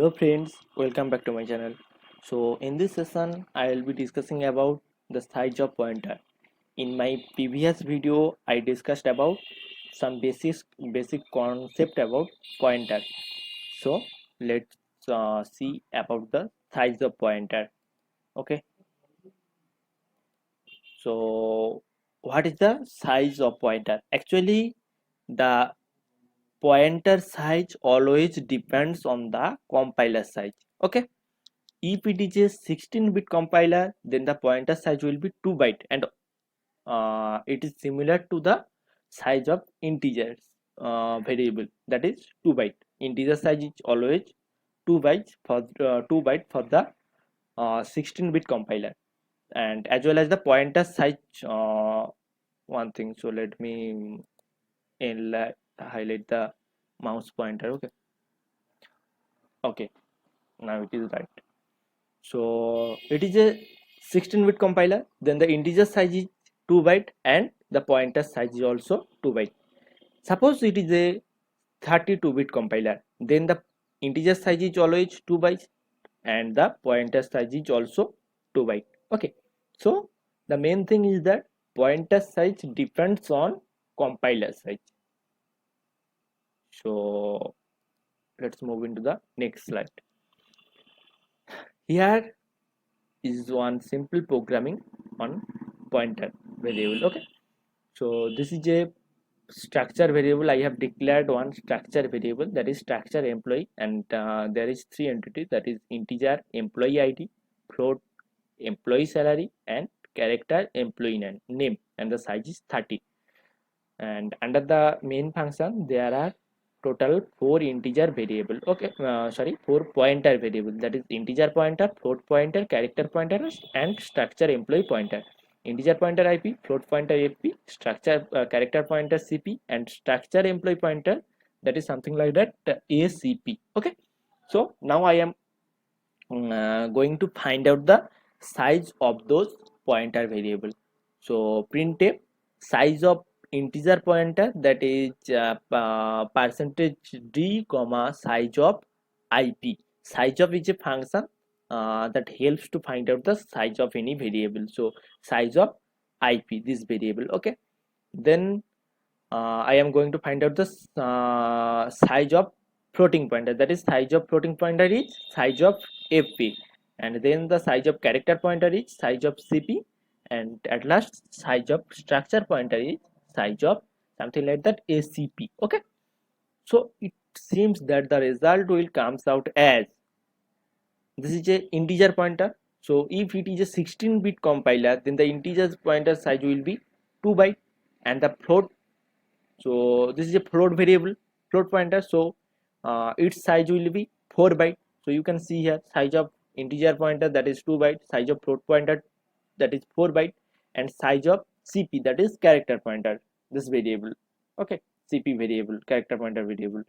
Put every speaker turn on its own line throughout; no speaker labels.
Hello friends, welcome back to my channel. So in this session I will be discussing about the size of pointer. In my previous video I discussed about some basic concept about pointer. So let's see about the size of pointer. Okay, so what is the size of pointer? Actually the pointer size always depends on the compiler size. Okay, if it is a 16-bit compiler, then the pointer size will be 2 byte, and it is similar to the size of integers variable, that is 2 byte. Integer size is always 2 bytes for 2 byte for the 16-bit compiler, and as well as the pointer size. One thing, so let me highlight the mouse pointer. Okay, now it is right. So it is a 16-bit compiler, then the integer size is 2 byte and the pointer size is also 2 byte. Suppose it is a 32-bit compiler, then the integer size is always 2 bytes and the pointer size is also 2 byte. Okay, so the main thing is that pointer size depends on compiler size. So let's move into the next slide. Here is one simple programming on pointer variable. Okay, so this is a structure variable. I have declared one structure variable, that is structure employee, and there is three entities, that is integer employee id, float employee salary, and character employee name, and the size is 30. And under the main function there are total 4 integer variable. Okay, sorry, 4 pointer variable, that is integer pointer, float pointer, character pointer, and structure employee pointer. Integer pointer ip, float pointer fp, structure character pointer cp, and structure employee pointer, that is something like that, acp. Okay, so now I am going to find out the size of those pointer variable. So printf size of integer pointer, that is percentage d comma size of ip. Size of is a function that helps to find out the size of any variable. So size of ip, this variable. Okay, then I am going to find out the size of floating pointer, that is size of floating pointer is size of fp, and then the size of character pointer is size of cp, and at last size of structure pointer is size of something like that, acp. Okay, so it seems that the result will comes out as this is a integer pointer. So if it is a 16-bit compiler, then the integer pointer size will be 2 byte, and the float, so this is a float variable, float pointer, so its size will be 4 byte. So you can see here size of integer pointer, that is 2 byte, size of float pointer, that is 4 byte, and size of cp, that is character pointer, this variable. Okay, cp variable, character pointer variable,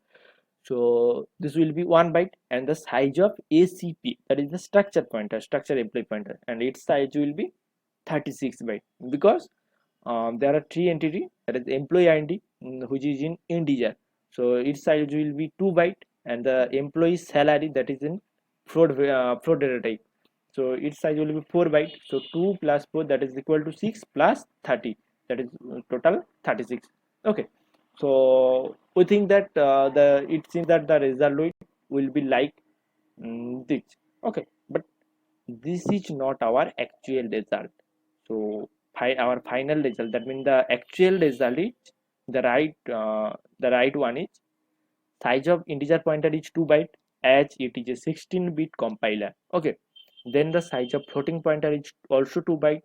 so this will be 1 byte, and the size of acp, that is the structure pointer, structure employee pointer, and its size will be 36 byte, because there are three entity, that is employee id, which is in integer, so its size will be 2 byte, and the employee salary, that is in float data type, so its size will be 4 byte. So 2 plus 4, that is equal to 6 plus 30, that is total 36. Okay, so we think that it seems that the result will be like this. Okay, but this is not our actual result. So our final result, that means the actual result is the right one is size of integer pointer is 2 byte, as it is a 16-bit compiler. Okay, then the size of floating pointer is also 2 byte,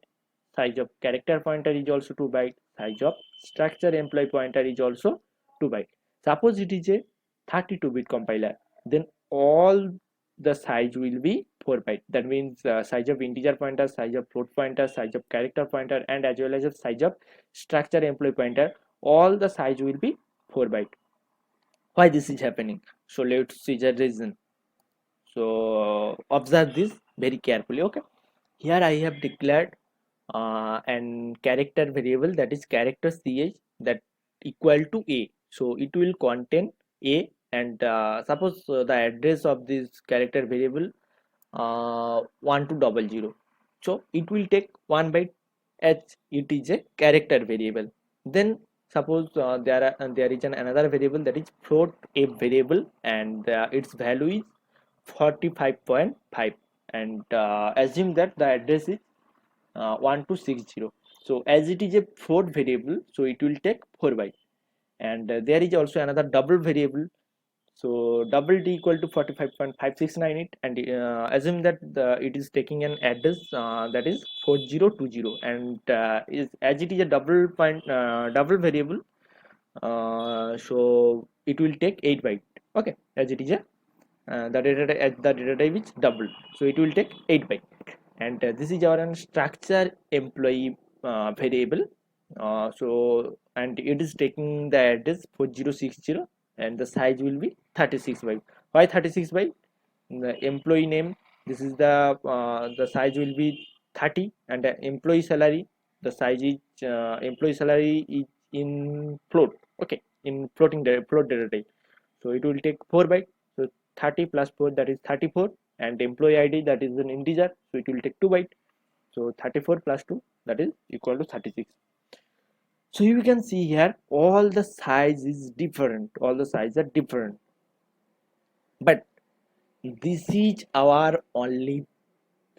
size of character pointer is also 2 byte, size of structure employee pointer is also 2 byte. Suppose it is a 32-bit compiler, then all the size will be 4 byte. That means size of integer pointer, size of float pointer, size of character pointer, and as well as the size of structure employee pointer, all the size will be 4 byte. Why this is happening? So let's see the reason. So observe this very carefully. Okay, here I have declared and character variable, that is character ch, that equal to a, so it will contain a and suppose the address of this character variable 1200, so it will take 1 byte as it is a character variable. Then suppose there is another variable, that is float a variable, and its value is 45.5, and assume that the address is 1260. So as it is a float variable, so it will take 4 byte, and there is also another double variable. So double d equal to 45.5698, and assume that it is taking an address that is 4020, and is as it is a double variable, so it will take 8 byte. Okay, as it is a the data type is double, so it will take 8 byte, and this is our structure employee variable. So and it is taking the address 4060, and the size will be 36 byte. Why 36 byte? The employee name, this is the size will be 30, and the employee salary, the size is employee salary is in float. Okay, in float data type, so it will take 4 byte. So 30 plus 4, that is 34, and employee id, that is an integer, so it will take 2 byte. So 34 plus 2, that is equal to 36. So you can see here all the size is different, all the size are different, but this is our only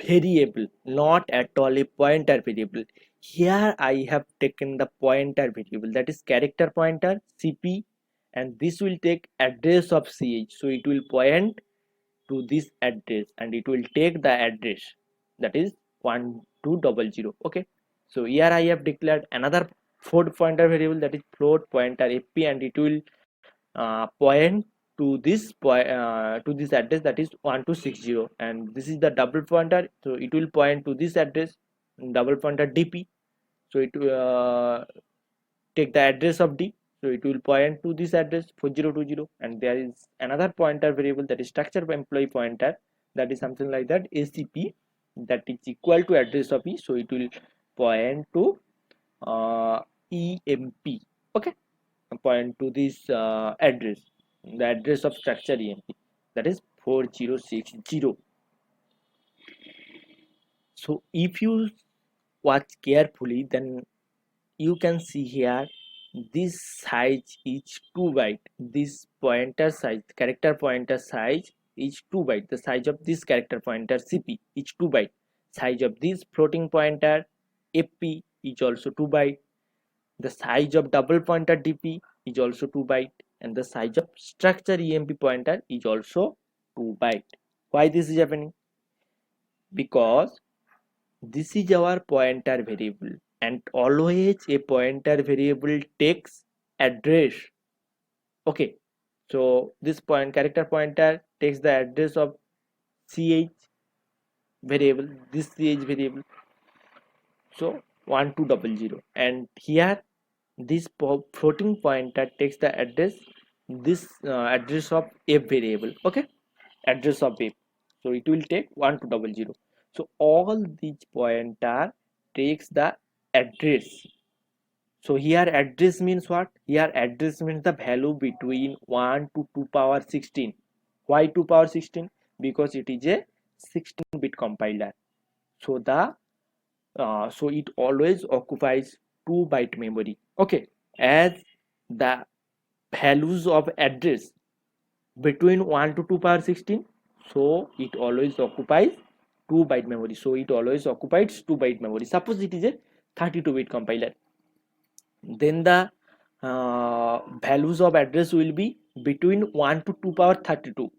variable, not at all a pointer variable. Here I have taken the pointer variable, that is character pointer cp, and this will take address of ch, so it will point to this address, and it will take the address, that is 1200. Okay, so here I have declared another float pointer variable, that is float pointer fp, and it will point to this address, that is 1260, and this is the double pointer, so it will point to this address, double pointer dp, so it will take the address of d, so it will point to this address 4020, and there is another pointer variable, that is structure employee pointer, that is something like that acp, that is equal to address of e, so it will point to emp. Okay, point to this address, the address of structure emp, that is 4060. So if you watch carefully, then you can see here this size is 2 byte, this pointer size, character pointer size is 2 byte, the size of this character pointer cp is 2 byte, size of this floating pointer fp is also 2 byte, the size of double pointer dp is also 2 byte, and the size of structure emp pointer is also 2 byte. Why this is happening? Because this is our pointer variable, and always a pointer variable takes address. Okay, so this character pointer takes the address of ch variable, this ch variable, so 1200, and here this floating pointer takes the address, this address of f variable. Okay, address of f, so it will take 1200. So all these pointer takes the address. So here address means what? Here address means the value between 1 to 2 power 16. Why 2 power 16? Because it is a 16-bit compiler. So so it always occupies 2 byte memory. Okay, as the values of address between 1 to 2 power 16, so it always occupies 2 byte memory, so it always occupies 2 byte memory. Suppose it is a 32-bit compiler, then the values of address will be between 1 to 2 power 32,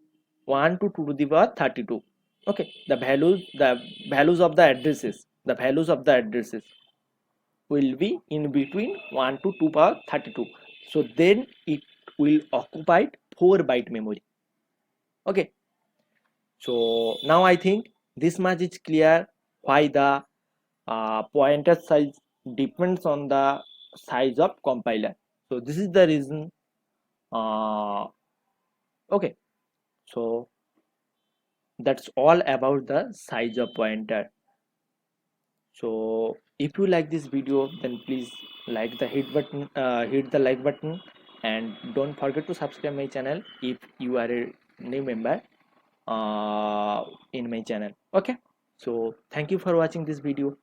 1 to 2 to the power 32. Okay, the values of the addresses, the values of the addresses will be in between 1 to 2 power 32, so then it will occupy 4 byte memory. Okay, so now I think this much is clear, why the pointer size depends on the size of compiler. So this is the reason. Okay, so that's all about the size of pointer. So if you like this video, then please hit the like button, and don't forget to subscribe my channel if you are a new member in my channel. Okay, so thank you for watching this video.